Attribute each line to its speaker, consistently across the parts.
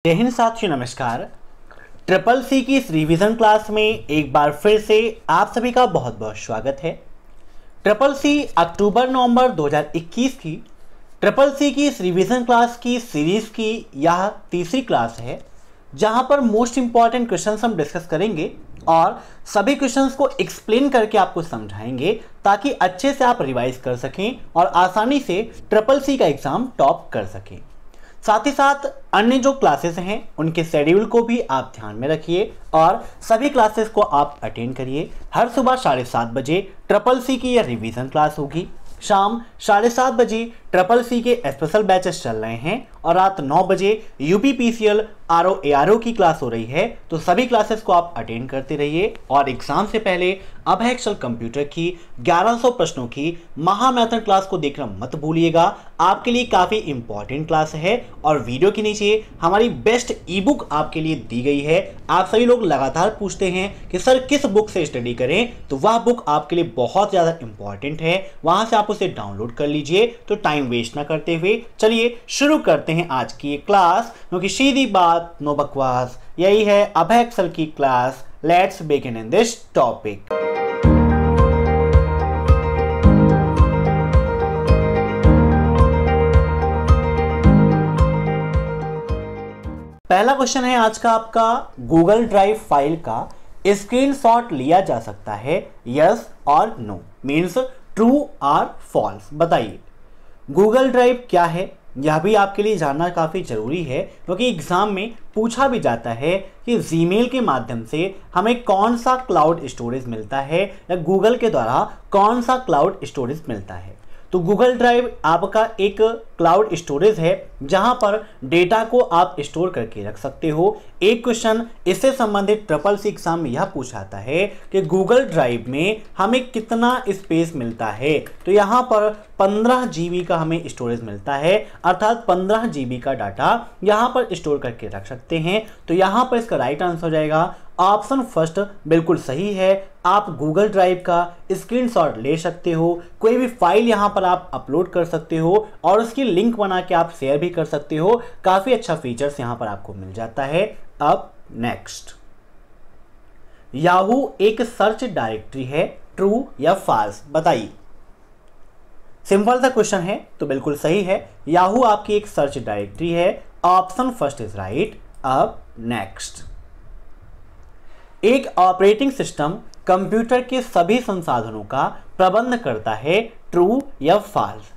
Speaker 1: जय हिंद साथियों, नमस्कार। ट्रिपल सी की इस रिवीजन क्लास में एक बार फिर से आप सभी का बहुत बहुत स्वागत है। ट्रिपल सी अक्टूबर-नवंबर 2021 की ट्रिपल सी की इस रिवीजन क्लास की सीरीज की यह तीसरी क्लास है, जहां पर मोस्ट इंपॉर्टेंट क्वेश्चंस हम डिस्कस करेंगे और सभी क्वेश्चंस को एक्सप्लेन करके आपको समझाएंगे ताकि अच्छे से आप रिवाइज कर सकें और आसानी से ट्रिपल सी का एग्जाम टॉप कर सकें। साथ ही साथ अन्य जो क्लासेस हैं उनके शेड्यूल को भी आप ध्यान में रखिए और सभी क्लासेस को आप अटेंड करिए। हर सुबह 7:30 बजे ट्रिपल सी की यह रिवीजन क्लास होगी। शाम 7:30 बजे ट्रिपल सी के स्पेशल बैचेस चल रहे हैं और रात 9 बजे यूपीपीसीएल आरओ एआरओ की क्लास हो रही है। तो सभी क्लासेस को आप अटेंड करते रहिए और एग्जाम से पहले अब एक्सेल कंप्यूटर की 1100 प्रश्नों की महामैथन क्लास को देखना मत भूलिएगा। आपके लिए काफ़ी इंपॉर्टेंट क्लास है और वीडियो के नीचे हमारी बेस्ट ई बुक आपके लिए दी गई है। आप सभी लोग लगातार पूछते हैं कि सर किस बुक से स्टडी करें, तो वह बुक आपके लिए बहुत ज़्यादा इंपॉर्टेंट है, वहाँ से आप उसे डाउनलोड कर लीजिए। तो टाइम वेस्ट ना करते हुए चलिए शुरू करते हैं आज की ये क्लास, क्योंकि सीधी बात नो बकवास, यही है अब एक्सेल की class. Let's begin in this topic. पहला क्वेश्चन है आज का आपका, गूगल ड्राइव फाइल का स्क्रीनशॉट लिया जा सकता है, यस और नो, मीन्स ट्रू और फॉल्स। बताइए गूगल ड्राइव क्या है, यह भी आपके लिए जानना काफ़ी ज़रूरी है, क्योंकि एग्ज़ाम में पूछा भी जाता है कि जीमेल के माध्यम से हमें कौन सा क्लाउड स्टोरेज मिलता है या गूगल के द्वारा कौन सा क्लाउड स्टोरेज मिलता है। तो गूगल ड्राइव आपका एक क्लाउड स्टोरेज है जहां पर डेटा को आप स्टोर करके रख सकते हो। एक क्वेश्चन इससे संबंधित ट्रिपल सी एग्जाम में यह पूछाता है कि गूगल ड्राइव में हमें कितना स्पेस मिलता है, तो यहाँ पर 15 GB का हमें स्टोरेज मिलता है, अर्थात 15 GB का डाटा यहाँ पर स्टोर करके रख सकते हैं। तो यहाँ पर इसका राइट आंसर हो जाएगा ऑप्शन फर्स्ट, बिल्कुल सही है। आप गूगल ड्राइव का स्क्रीनशॉट ले सकते हो, कोई भी फाइल यहाँ पर आप अपलोड कर सकते हो और उसकी लिंक बना के आप शेयर भी कर सकते हो। काफ़ी अच्छा फीचर्स यहाँ पर आपको मिल जाता है। अब नेक्स्ट, याहू एक सर्च डायरेक्टरी है, ट्रू या फॉल्स। बताइए, सिंपल सा क्वेश्चन है तो बिल्कुल सही है, याहू आपकी एक सर्च डायरेक्टरी है। Option first is right. अब नेक्स्ट, एक ऑपरेटिंग सिस्टम कंप्यूटर के सभी संसाधनों का प्रबंध करता है, ट्रू या फॉल्स।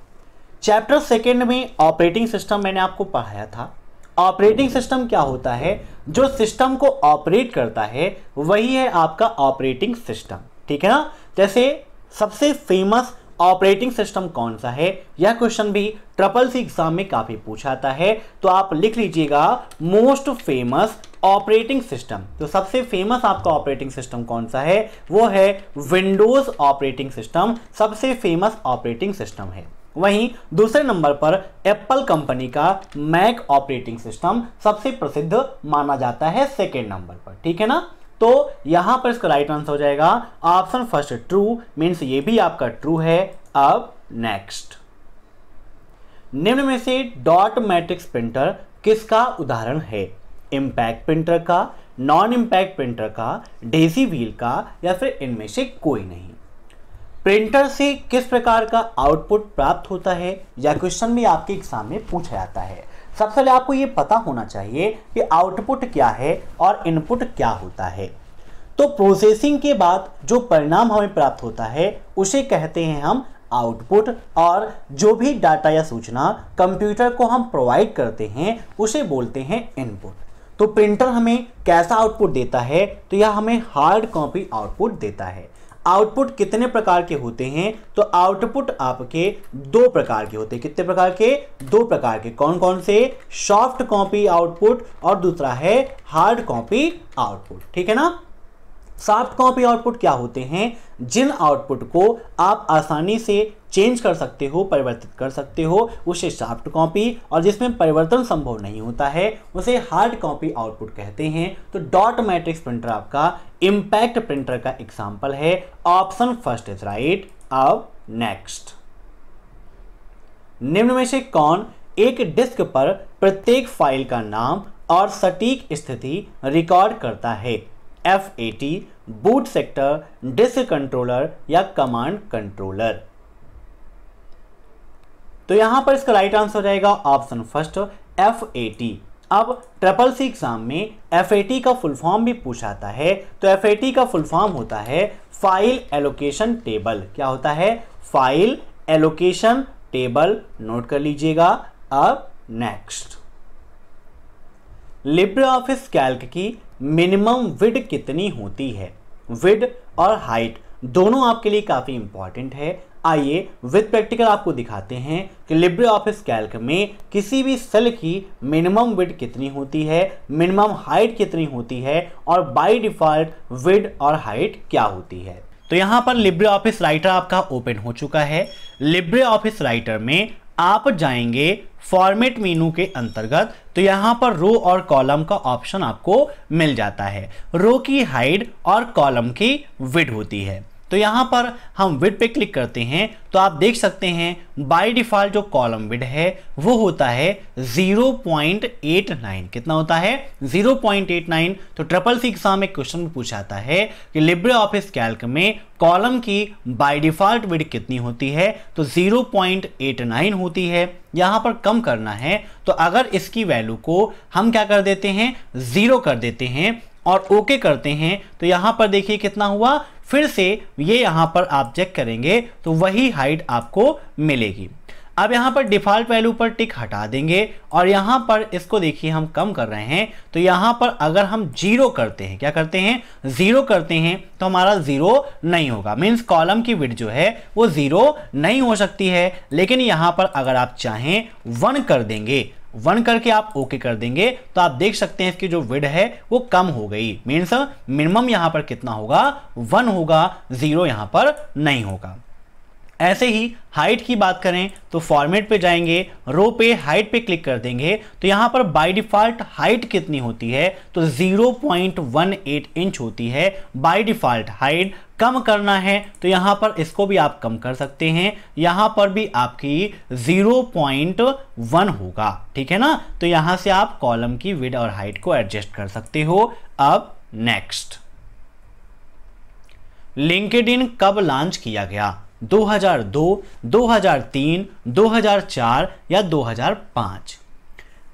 Speaker 1: चैप्टर सेकेंड में ऑपरेटिंग सिस्टम मैंने आपको पढ़ाया था। ऑपरेटिंग सिस्टम क्या होता है, जो सिस्टम को ऑपरेट करता है वही है आपका ऑपरेटिंग सिस्टम, ठीक है ना। जैसे सबसे फेमस ऑपरेटिंग सिस्टम कौन सा है, यह क्वेश्चन भी ट्रिपल सी एग्जाम में काफी पूछा जाता है, तो आप लिख लीजिएगा मोस्ट फेमस ऑपरेटिंग सिस्टम। तो सबसे फेमस आपका ऑपरेटिंग सिस्टम कौन सा है, वो है विंडोज ऑपरेटिंग सिस्टम, सबसे फेमस ऑपरेटिंग सिस्टम है। वहीं दूसरे नंबर पर एप्पल कंपनी का मैक ऑपरेटिंग सिस्टम सबसे प्रसिद्ध माना जाता है सेकेंड नंबर पर, ठीक है ना। तो यहां पर इसका राइट आंसर हो जाएगा ऑप्शन फर्स्ट ट्रू, मीन्स ये भी आपका ट्रू है। अब नेक्स्ट, निम्न में से डॉट मैट्रिक्स प्रिंटर किसका उदाहरण है, इंपैक्ट प्रिंटर का, नॉन इंपैक्ट प्रिंटर का, डेजी व्हील का, या फिर इनमें से कोई नहीं। प्रिंटर से किस प्रकार का आउटपुट प्राप्त होता है, यह क्वेश्चन भी आपके एग्जाम में पूछा जाता है। सबसे पहले आपको यह पता होना चाहिए कि आउटपुट क्या है और इनपुट क्या होता है। तो प्रोसेसिंग के बाद जो परिणाम हमें प्राप्त होता है उसे कहते हैं हम आउटपुट, और जो भी डाटा या सूचना कंप्यूटर को हम प्रोवाइड करते हैं उसे बोलते हैं इनपुट। तो प्रिंटर हमें कैसा आउटपुट देता है, तो यह हमें हार्ड कॉपी आउटपुट देता है। आउटपुट कितने प्रकार के होते हैं, तो आउटपुट आपके दो प्रकार के होते हैं। कितने प्रकार के, दो प्रकार के। कौन कौन से, सॉफ्ट कॉपी आउटपुट और दूसरा है हार्ड कॉपी आउटपुट, ठीक है ना। सॉफ्ट कॉपी आउटपुट क्या होते हैं, जिन आउटपुट को आप आसानी से चेंज कर सकते हो, परिवर्तित कर सकते हो, उसे सॉफ्ट कॉपी, और जिसमें परिवर्तन संभव नहीं होता है उसे हार्ड कॉपी आउटपुट कहते हैं। तो डॉट मैट्रिक्स प्रिंटर आपका इंपैक्ट प्रिंटर का एग्जाम्पल है। Option first is right. अब नेक्स्ट, निम्न में से कौन एक डिस्क पर प्रत्येक फाइल का नाम और सटीक स्थिति रिकॉर्ड करता है? FAT, boot sector, disk controller या कमांड कंट्रोलर? तो यहां पर इसका राइट आंसर हो जाएगा ऑप्शन फर्स्ट, FAT। अब ट्रिपल सी एग्जाम में FAT का फुल फॉर्म भी पूछाता है, तो FAT का फुल फॉर्म होता है फाइल एलोकेशन टेबल। क्या होता है? File allocation table. नोट कर लीजिएगा। अब नेक्स्ट, लिब्रे ऑफिस कैल्क की मिनिमम विड्थ कितनी होती है? विड्थ और हाइट दोनों आपके लिए काफी इंपॉर्टेंट है। आइए विद प्रैक्टिकल आपको दिखाते हैं कि लिब्रे ऑफिस कैल्क में किसी भी सेल की मिनिमम विड्थ कितनी होती है, मिनिमम हाइट कितनी होती है और बाय डिफॉल्ट विड्थ और हाइट क्या होती है। तो यहां पर लिब्रे ऑफिस राइटर आपका ओपन हो चुका है। लिब्रे ऑफिस राइटर में आप जाएंगे फॉर्मेट मेनू के अंतर्गत, तो यहां पर रो और कॉलम का ऑप्शन आपको मिल जाता है। रो की हाइट और कॉलम की विड्थ होती है। तो यहां पर हम विड्थ पे क्लिक करते हैं तो आप देख सकते हैं बाय डिफॉल्ट जो कॉलम विड्थ है वो होता है 0.89। कितना होता है? 0.89। तो ट्रिपल सी एग्जाम में क्वेश्चन में पूछाता है कि लिब्रे ऑफिस कैल्क में कॉलम की बाय डिफॉल्ट विड्थ कितनी होती है? तो 0.89 होती है। यहां पर कम करना है तो अगर इसकी वैल्यू को हम क्या कर देते हैं? 0 कर देते हैं और ओके करते हैं, तो यहां पर देखिए कितना हुआ। फिर से ये यहां पर आप चेक करेंगे तो वही हाइट आपको मिलेगी। अब यहां पर डिफॉल्ट वैल्यू पर टिक हटा देंगे और यहां पर इसको देखिए हम कम कर रहे हैं, तो यहां पर अगर हम 0 करते हैं, क्या करते हैं? 0 करते हैं, तो हमारा 0 नहीं होगा। मींस कॉलम की विड्थ जो है वो 0 नहीं हो सकती है। लेकिन यहां पर अगर आप चाहें 1 कर देंगे, 1 करके आप ओके कर देंगे, तो आप देख सकते हैं इसकी जो विड्थ है वो कम हो गई। मीन्स मिनिमम यहां पर कितना होगा? 1 होगा, 0 यहां पर नहीं होगा। ऐसे ही हाइट की बात करें तो फॉर्मेट पे जाएंगे, रो पे हाइट पे क्लिक कर देंगे, तो यहां पर बाय डिफॉल्ट हाइट कितनी होती है? तो 0.18 इंच होती है बाय डिफॉल्ट हाइट। कम करना है तो यहां पर इसको भी आप कम कर सकते हैं, यहां पर भी आपकी 0.1 होगा। ठीक है ना? तो यहां से आप कॉलम की विड्थ और हाइट को एडजस्ट कर सकते हो। अब नेक्स्ट, लिंक्डइन कब लॉन्च किया गया? 2002, 2003, 2004 या 2005?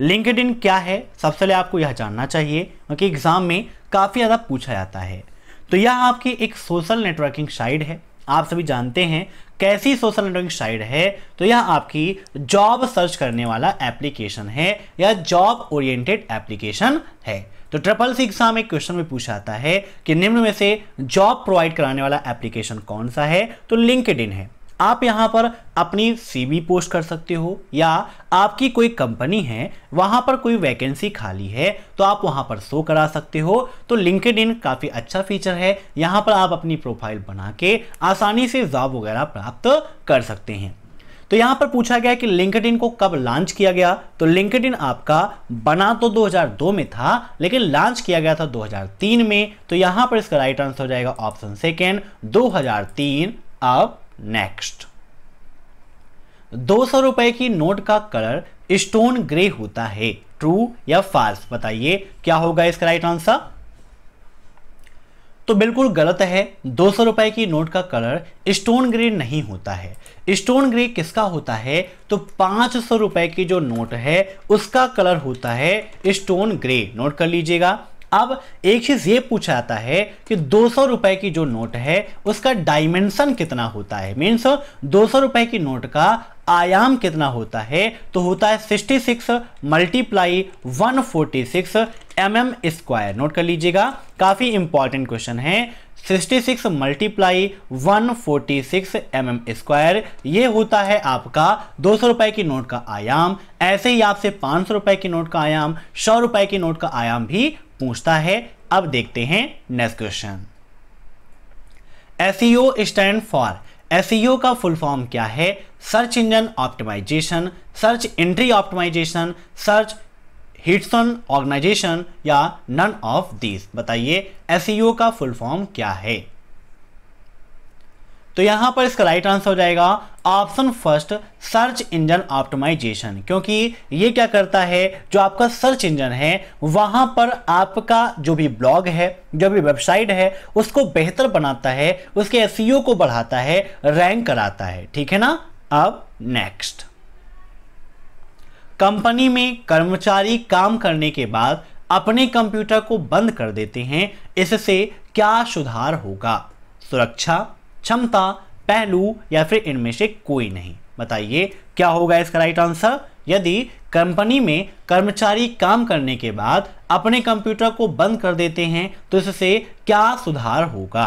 Speaker 1: लिंक्डइन क्या है? सबसे पहले आपको यह जानना चाहिए क्योंकि एग्जाम में काफ़ी ज़्यादा पूछा जाता है। तो यह आपकी एक सोशल नेटवर्किंग साइट है। आप सभी जानते हैं कैसी सोशल नेटवर्किंग साइट है? तो यह आपकी जॉब सर्च करने वाला एप्लीकेशन है या जॉब ओरिएंटेड एप्लीकेशन है। तो ट्रिपल सी एग्जाम एक क्वेश्चन में पूछा जाता है कि निम्न में से जॉब प्रोवाइड कराने वाला एप्लीकेशन कौन सा है? तो लिंक्डइन है। आप यहां पर अपनी CV पोस्ट कर सकते हो, या आपकी कोई कंपनी है वहां पर कोई वैकेंसी खाली है तो आप वहां पर शो करा सकते हो। तो लिंक्डइन काफी अच्छा फीचर है। यहां पर आप अपनी प्रोफाइल बना के आसानी से जॉब वगैरह प्राप्त कर सकते हैं। तो यहां पर पूछा गया कि लिंक्डइन को कब लॉन्च किया गया? तो लिंक्डइन आपका बना तो 2002 में था लेकिन लॉन्च किया गया था 2003 में। तो यहां पर इसका राइट आंसर हो जाएगा ऑप्शन सेकेंड, 2003। अब नेक्स्ट, 200 रुपए की नोट का कलर स्टोन ग्रे होता है, ट्रू या फॉल्स? बताइए क्या होगा इसका राइट आंसर? तो बिल्कुल गलत है। 200 रुपए की नोट का कलर स्टोन ग्रे नहीं होता है। स्टोन ग्रे किसका होता है? तो 500 रुपए की जो नोट है उसका कलर होता है स्टोन ग्रे। नोट कर लीजिएगा। अब एक चीज ये पूछा जाता है कि 200 रुपए की जो नोट है उसका डायमेंशन कितना होता है? मीन्स 200 रुपए की नोट का आयाम कितना होता है? तो होता है 66 × 146 mm²। नोट कर लीजिएगा, काफी इंपॉर्टेंट क्वेश्चन है। 66 × 146 mm², ये होता है आपका 200 रुपए की नोट का आयाम। ऐसे ही आपसे 500 रुपए की नोट का आयाम, 100 रुपए की नोट का आयाम भी पूछता है। अब देखते हैं next question. SEO stand for, SEO का फुल फॉर्म क्या है? Search engine optimisation, search entry optimisation, search hits on organisation या नन ऑफ दीज? बताइए SEO का फुल फॉर्म क्या है? तो यहां पर इसका राइट आंसर हो जाएगा option first, search engine optimisation. क्योंकि ये क्या करता है, जो आपका सर्च इंजन है वहां पर आपका जो भी ब्लॉग है, जो भी वेबसाइट है, उसको बेहतर बनाता है, उसके एसईओ को बढ़ाता है, रैंक कराता है। ठीक है ना। अब नेक्स्ट, कंपनी में कर्मचारी काम करने के बाद अपने कंप्यूटर को बंद कर देते हैं, इससे क्या सुधार होगा? सुरक्षा, क्षमता, पहलू या फिर इनमें से कोई नहीं। बताइए क्या होगा इसका राइट आंसर। यदि कंपनी में कर्मचारी काम करने के बाद अपने कंप्यूटर को बंद कर देते हैं तो इससे क्या सुधार होगा?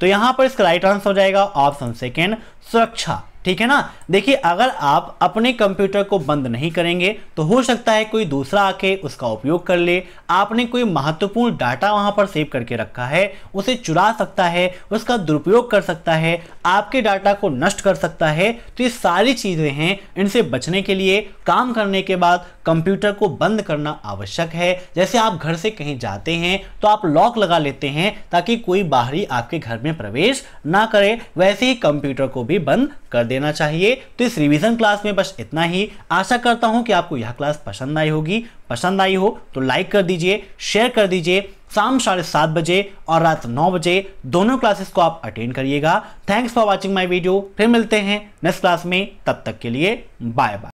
Speaker 1: तो यहां पर इसका राइट आंसर हो जाएगा ऑप्शन सेकेंड, सुरक्षा। ठीक है ना। देखिए अगर आप अपने कंप्यूटर को बंद नहीं करेंगे तो हो सकता है कोई दूसरा आके उसका उपयोग कर ले। आपने कोई महत्वपूर्ण डाटा वहां पर सेव करके रखा है, उसे चुरा सकता है, उसका दुरुपयोग कर सकता है, आपके डाटा को नष्ट कर सकता है। तो ये सारी चीजें हैं, इनसे बचने के लिए काम करने के बाद कंप्यूटर को बंद करना आवश्यक है। जैसे आप घर से कहीं जाते हैं तो आप लॉक लगा लेते हैं ताकि कोई बाहरी आपके घर में प्रवेश ना करे, वैसे ही कंप्यूटर को भी बंद कर देना चाहिए। तो इस रिवीजन क्लास में बस इतना ही। आशा करता हूं कि आपको यह क्लास पसंद आई होगी। पसंद आई हो तो लाइक कर दीजिए, शेयर कर दीजिए। शाम 7:30 बजे और रात 9 बजे दोनों क्लासेस को आप अटेंड करिएगा। Thanks for watching my video. फिर मिलते हैं नेक्स्ट क्लास में, तब तक के लिए बाय बाय।